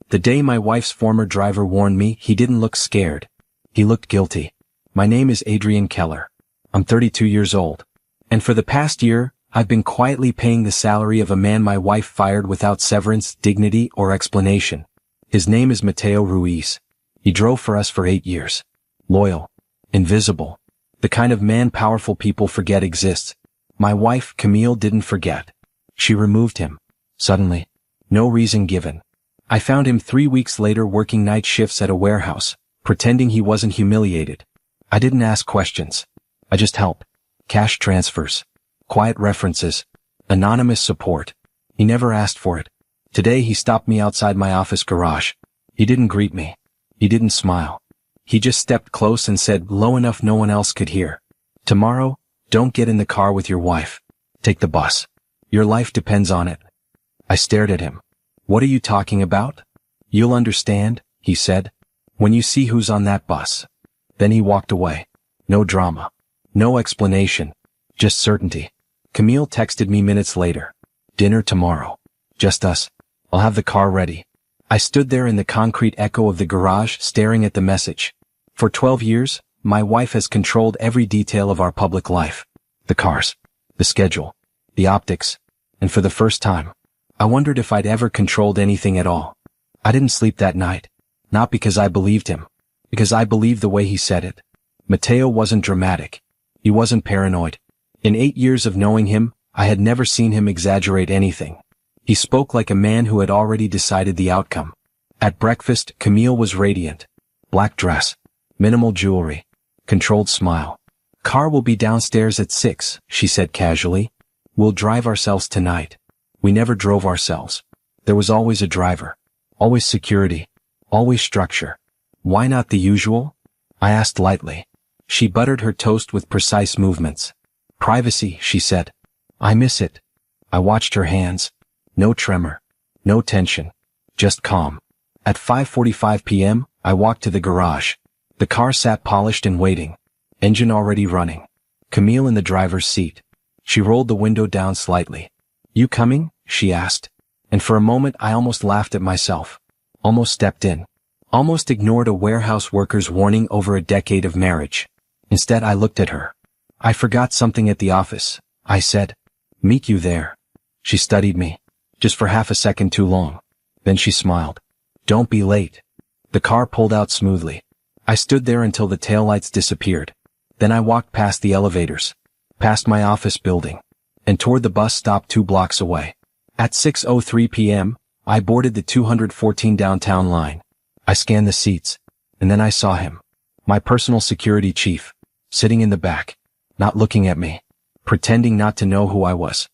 The day my wife's former driver warned me, he didn't look scared. He looked guilty. My name is Adrian Keller. I'm 32 years old. And for the past year, I've been quietly paying the salary of a man my wife fired without severance, dignity, or explanation. His name is Mateo Ruiz. He drove for us for 8 years. Loyal. Invisible. The kind of man powerful people forget exists. My wife, Camille, didn't forget. She removed him. Suddenly. No reason given. I found him 3 weeks later working night shifts at a warehouse, pretending he wasn't humiliated. I didn't ask questions. I just helped. Cash transfers. Quiet references. Anonymous support. He never asked for it. Today he stopped me outside my office garage. He didn't greet me. He didn't smile. He just stepped close and said low enough no one else could hear. Tomorrow, don't get in the car with your wife. Take the bus. Your life depends on it. I stared at him. What are you talking about? You'll understand, he said, when you see who's on that bus. Then he walked away. No drama. No explanation. Just certainty. Camille texted me minutes later. Dinner tomorrow. Just us. I'll have the car ready. I stood there in the concrete echo of the garage staring at the message. For 12 years, my wife has controlled every detail of our public life. The cars. The schedule. The optics. And for the first time, I wondered if I'd ever controlled anything at all. I didn't sleep that night. Not because I believed him. Because I believed the way he said it. Mateo wasn't dramatic. He wasn't paranoid. In 8 years of knowing him, I had never seen him exaggerate anything. He spoke like a man who had already decided the outcome. At breakfast, Camille was radiant. Black dress. Minimal jewelry. Controlled smile. Car will be downstairs at 6, she said casually. We'll drive ourselves tonight. We never drove ourselves. There was always a driver. Always security. Always structure. Why not the usual? I asked lightly. She buttered her toast with precise movements. Privacy, she said. I miss it. I watched her hands. No tremor. No tension. Just calm. At 5:45 p.m., I walked to the garage. The car sat polished and waiting. Engine already running. Camille in the driver's seat. She rolled the window down slightly. You coming? She asked. And for a moment I almost laughed at myself. Almost stepped in. Almost ignored a warehouse worker's warning over a decade of marriage. Instead I looked at her. I forgot something at the office, I said. Meet you there. She studied me. Just for half a second too long. Then she smiled. Don't be late. The car pulled out smoothly. I stood there until the taillights disappeared. Then I walked past the elevators. Past my office building. And toward the bus stop 2 blocks away. At 6:03 p.m., I boarded the 214 downtown line. I scanned the seats. And then I saw him. My personal security chief. Sitting in the back. Not looking at me. Pretending not to know who I was.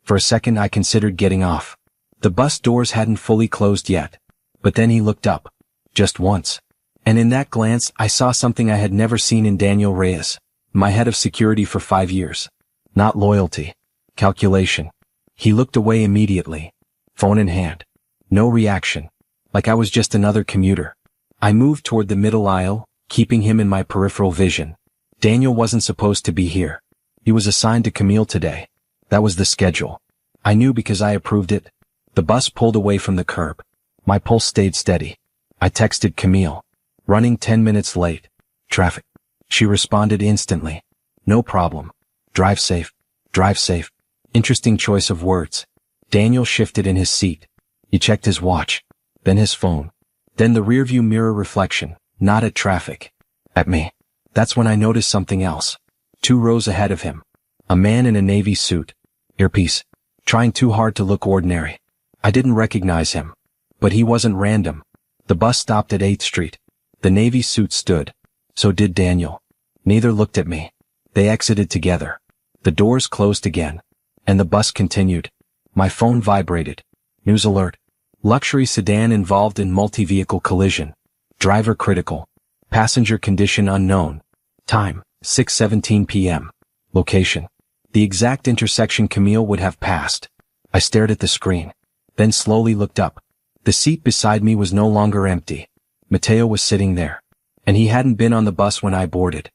For a second I considered getting off. The bus doors hadn't fully closed yet. But then he looked up. Just once. And in that glance I saw something I had never seen in Daniel Reyes, my head of security for 5 years. Not loyalty. Calculation. He looked away immediately. Phone in hand. No reaction. Like I was just another commuter. I moved toward the middle aisle, keeping him in my peripheral vision. Daniel wasn't supposed to be here. He was assigned to Camille today. That was the schedule. I knew because I approved it. The bus pulled away from the curb. My pulse stayed steady. I texted Camille. Running 10 minutes late. Traffic. She responded instantly. No problem. Drive safe. Drive safe. Interesting choice of words. Daniel shifted in his seat. He checked his watch. Then his phone. Then the rearview mirror reflection. Not at traffic. At me. That's when I noticed something else. 2 rows ahead of him. A man in a navy suit. Earpiece. Trying too hard to look ordinary. I didn't recognize him. But he wasn't random. The bus stopped at 8th Street. The navy suit stood. So did Daniel. Neither looked at me. They exited together. The doors closed again. And the bus continued. My phone vibrated. News alert. Luxury sedan involved in multi-vehicle collision. Driver critical. Passenger condition unknown. Time, 6:17 p.m. Location. The exact intersection Camille would have passed. I stared at the screen. Then slowly looked up. The seat beside me was no longer empty. Mateo was sitting there. And he hadn't been on the bus when I boarded.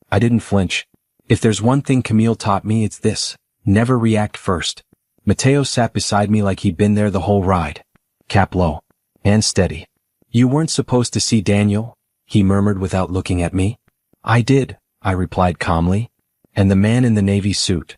I didn't flinch. If there's one thing Camille taught me, it's this. Never react first. Mateo sat beside me like he'd been there the whole ride. Cap low. Hand steady. You weren't supposed to see Daniel? He murmured without looking at me. I did, I replied calmly. And the man in the navy suit?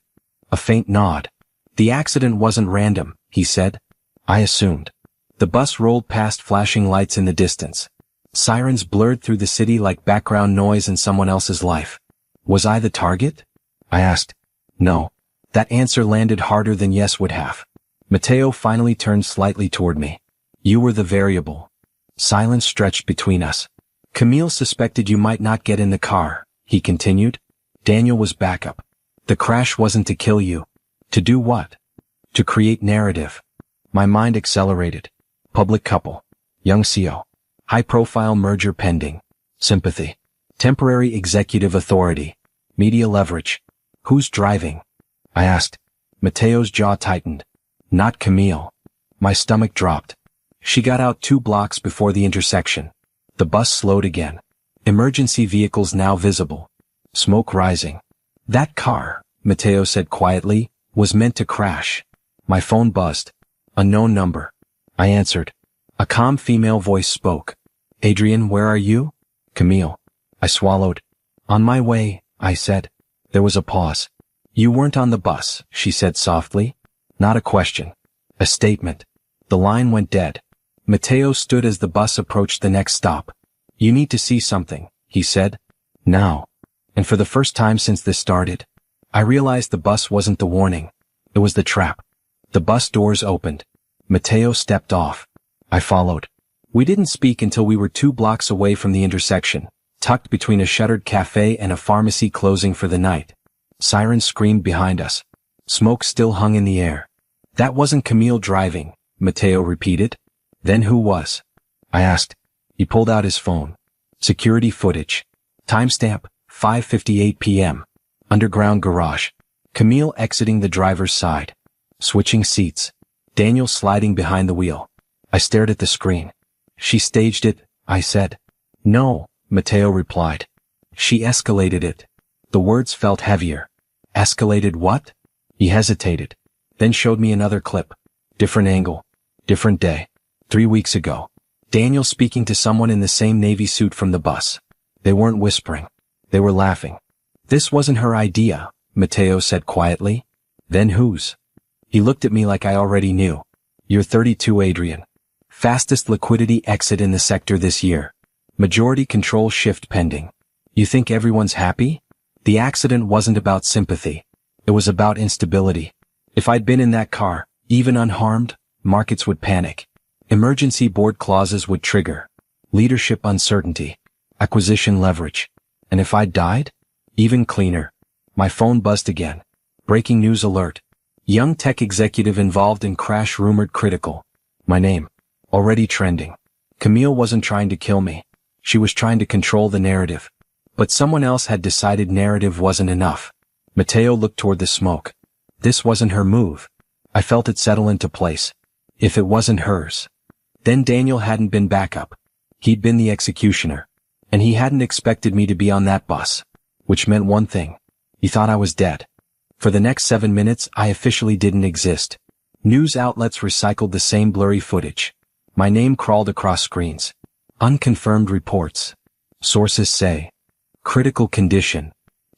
A faint nod. The accident wasn't random, he said. I assumed. The bus rolled past flashing lights in the distance. Sirens blurred through the city like background noise in someone else's life. Was I the target? I asked. No. That answer landed harder than yes would have. Matteo finally turned slightly toward me. You were the variable. Silence stretched between us. Camille suspected you might not get in the car, he continued. Daniel was backup. The crash wasn't to kill you. To do what? To create narrative. My mind accelerated. Public couple. Young CO. High-profile merger pending. Sympathy. Temporary executive authority. Media leverage. Who's driving? I asked. Matteo's jaw tightened. Not Camille. My stomach dropped. She got out 2 blocks before the intersection. The bus slowed again. Emergency vehicles now visible. Smoke rising. That car, Matteo said quietly, was meant to crash. My phone buzzed. Unknown number. I answered. A calm female voice spoke. Adrian, where are you? Camille. I swallowed. On my way, I said. There was a pause. You weren't on the bus, she said softly. Not a question. A statement. The line went dead. Matteo stood as the bus approached the next stop. You need to see something, he said. Now. And for the first time since this started, I realized the bus wasn't the warning. It was the trap. The bus doors opened. Matteo stepped off. I followed. We didn't speak until we were 2 blocks away from the intersection, tucked between a shuttered cafe and a pharmacy closing for the night. Sirens screamed behind us. Smoke still hung in the air. That wasn't Camille driving, Matteo repeated. Then who was? I asked. He pulled out his phone. Security footage. Timestamp, 5:58 p.m. Underground garage. Camille exiting the driver's side. Switching seats. Daniel sliding behind the wheel. I stared at the screen. She staged it, I said. No, Matteo replied. She escalated it. The words felt heavier. Escalated what? He hesitated. Then showed me another clip. Different angle. Different day. 3 weeks ago. Daniel speaking to someone in the same navy suit from the bus. They weren't whispering. They were laughing. This wasn't her idea, Matteo said quietly. Then whose? He looked at me like I already knew. You're 32, Adrian. Fastest liquidity exit in the sector this year. Majority control shift pending. You think everyone's happy? The accident wasn't about sympathy. It was about instability. If I'd been in that car, even unharmed, markets would panic. Emergency board clauses would trigger. Leadership uncertainty. Acquisition leverage. And if I'd died? Even cleaner. My phone buzzed again. Breaking news alert. Young tech executive involved in crash rumored critical. My name. Already trending. Camille wasn't trying to kill me. She was trying to control the narrative. But someone else had decided narrative wasn't enough. Matteo looked toward the smoke. This wasn't her move. I felt it settle into place. If it wasn't hers. Then Daniel hadn't been backup. He'd been the executioner. And he hadn't expected me to be on that bus. Which meant one thing. He thought I was dead. For the next 7 minutes, I officially didn't exist. News outlets recycled the same blurry footage. My name crawled across screens. Unconfirmed reports. Sources say. Critical condition.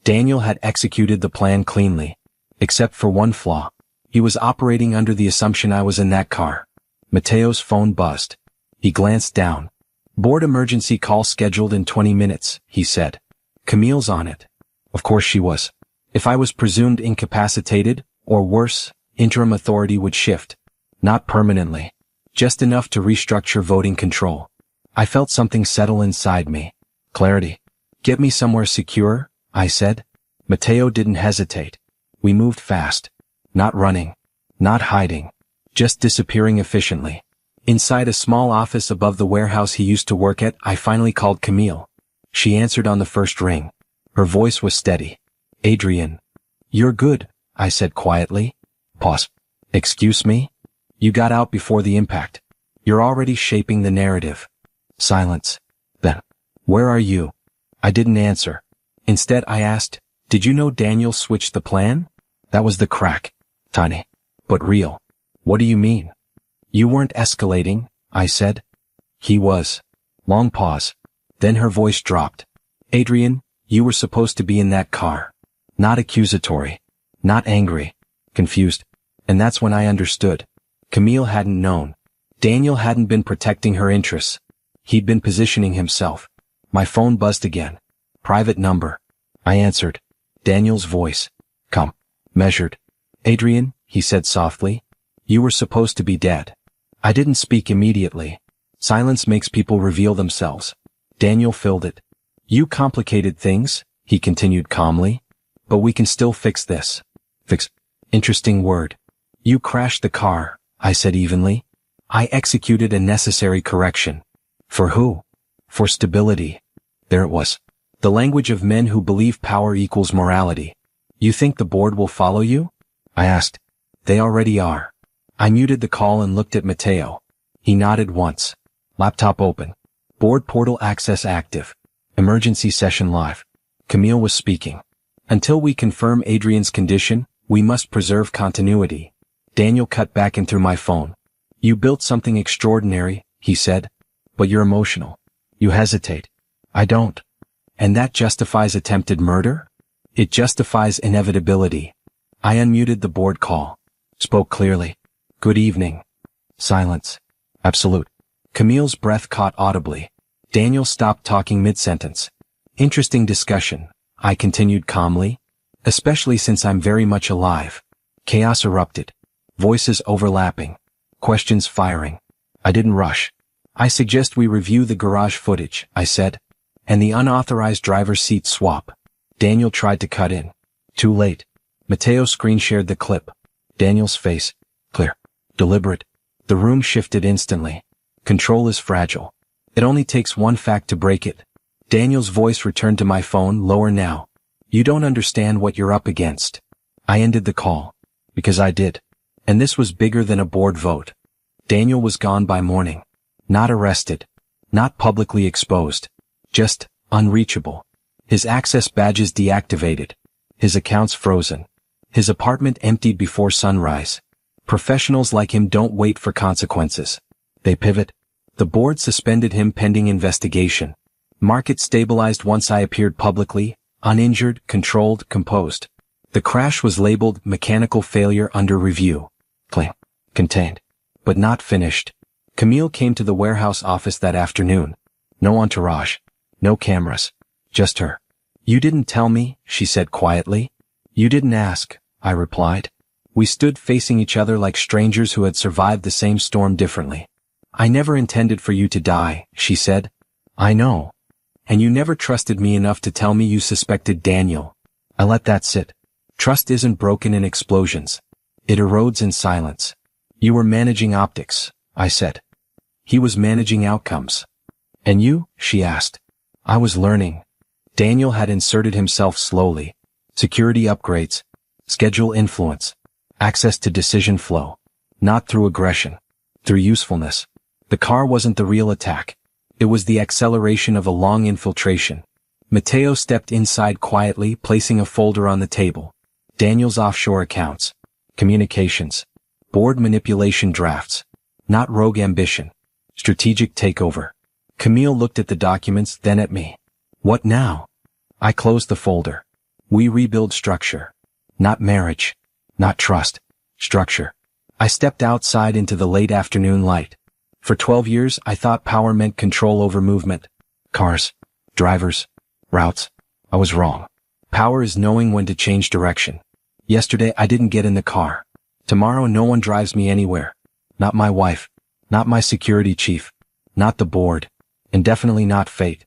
Daniel had executed the plan cleanly. Except for one flaw. He was operating under the assumption I was in that car. Matteo's phone buzzed. He glanced down. Board emergency call scheduled in 20 minutes, he said. Camille's on it. Of course she was. If I was presumed incapacitated, or worse, interim authority would shift. Not permanently. Just enough to restructure voting control. I felt something settle inside me. Clarity. Get me somewhere secure, I said. Matteo didn't hesitate. We moved fast. Not running. Not hiding. Just disappearing efficiently. Inside a small office above the warehouse he used to work at, I finally called Camille. She answered on the first ring. Her voice was steady. Adrian. You're good, I said quietly. Pause. Excuse me? You got out before the impact. You're already shaping the narrative. Silence. Then. Where are you? I didn't answer. Instead I asked, did you know Daniel switched the plan? That was the crack. Tiny. But real. What do you mean? You weren't escalating, I said. He was. Long pause. Then her voice dropped. Adrian, you were supposed to be in that car. Not accusatory. Not angry. Confused. And that's when I understood. Camille hadn't known. Daniel hadn't been protecting her interests. He'd been positioning himself. My phone buzzed again. Private number. I answered. Daniel's voice. Come. Measured. Adrian, he said softly. You were supposed to be dead. I didn't speak immediately. Silence makes people reveal themselves. Daniel filled it. You complicated things, he continued calmly. But we can still fix this. Fix. Interesting word. You crashed the car, I said evenly. I executed a necessary correction. For who? For stability. There it was. The language of men who believe power equals morality. You think the board will follow you? I asked. They already are. I muted the call and looked at Mateo. He nodded once. Laptop open. Board portal access active. Emergency session live. Camille was speaking. Until we confirm Adrian's condition, we must preserve continuity. Daniel cut back in through my phone. You built something extraordinary, he said. But you're emotional. You hesitate. I don't. And that justifies attempted murder? It justifies inevitability. I unmuted the board call. Spoke clearly. Good evening. Silence. Absolute. Camille's breath caught audibly. Daniel stopped talking mid-sentence. Interesting discussion, I continued calmly. Especially since I'm very much alive. Chaos erupted. Voices overlapping. Questions firing. I didn't rush. I suggest we review the garage footage, I said. And the unauthorized driver's seat swap. Daniel tried to cut in. Too late. Mateo screen shared the clip. Daniel's face. Clear. Deliberate. The room shifted instantly. Control is fragile. It only takes one fact to break it. Daniel's voice returned to my phone, lower now. You don't understand what you're up against. I ended the call. Because I did. And this was bigger than a board vote. Daniel was gone by morning. Not arrested. Not publicly exposed. Just unreachable. His access badges deactivated. His accounts frozen. His apartment emptied before sunrise. Professionals like him don't wait for consequences. They pivot. The board suspended him pending investigation. Market stabilized once I appeared publicly, uninjured, controlled, composed. The crash was labeled mechanical failure under review. Claim. Contained. But not finished. Camille came to the warehouse office that afternoon. No entourage. No cameras. Just her. You didn't tell me, she said quietly. You didn't ask, I replied. We stood facing each other like strangers who had survived the same storm differently. I never intended for you to die, she said. I know. And you never trusted me enough to tell me you suspected Daniel. I let that sit. Trust isn't broken in explosions. It erodes in silence. You were managing optics, I said. He was managing outcomes. And you? She asked. I was learning. Daniel had inserted himself slowly. Security upgrades. Schedule influence. Access to decision flow. Not through aggression. Through usefulness. The car wasn't the real attack. It was the acceleration of a long infiltration. Mateo stepped inside quietly, placing a folder on the table. Daniel's offshore accounts. Communications. Board manipulation drafts. Not rogue ambition. Strategic takeover. Camille looked at the documents, then at me. What now? I closed the folder. We rebuild structure. Not marriage. Not trust. Structure. I stepped outside into the late afternoon light. For 12 years, I thought power meant control over movement. Cars. Drivers. Routes. I was wrong. Power is knowing when to change direction. Yesterday, I didn't get in the car. Tomorrow, no one drives me anywhere. Not my wife. Not my security chief. Not the board. And definitely not fate.